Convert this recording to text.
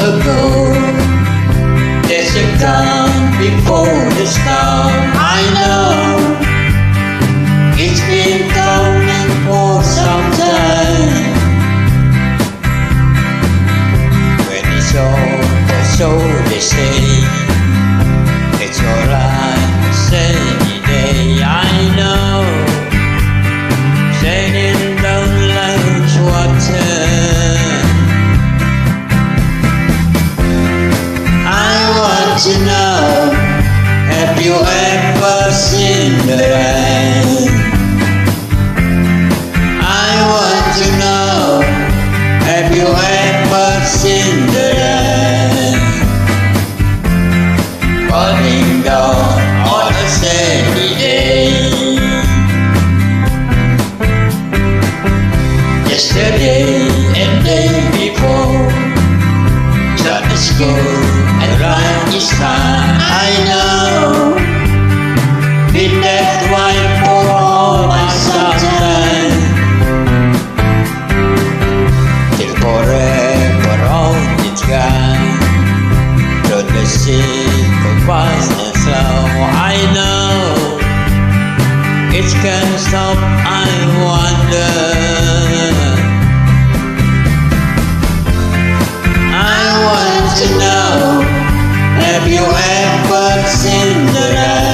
ago. There's a calm before the storm. I know it's been coming for some time. When it's over, so they say, it's alright, sunny day. I know sailing down life's water. I want to know, have you ever seen the rain? I want to know, have you ever seen the rain? Falling down on a sunny day. Yesterday and day before, sun is cold and light is high. I know, been that white for all my sunshine. Till forever on its gone, through the sea of fast and slow. I know, it can't stop, I wonder. I want to know, have you ever seen the rain?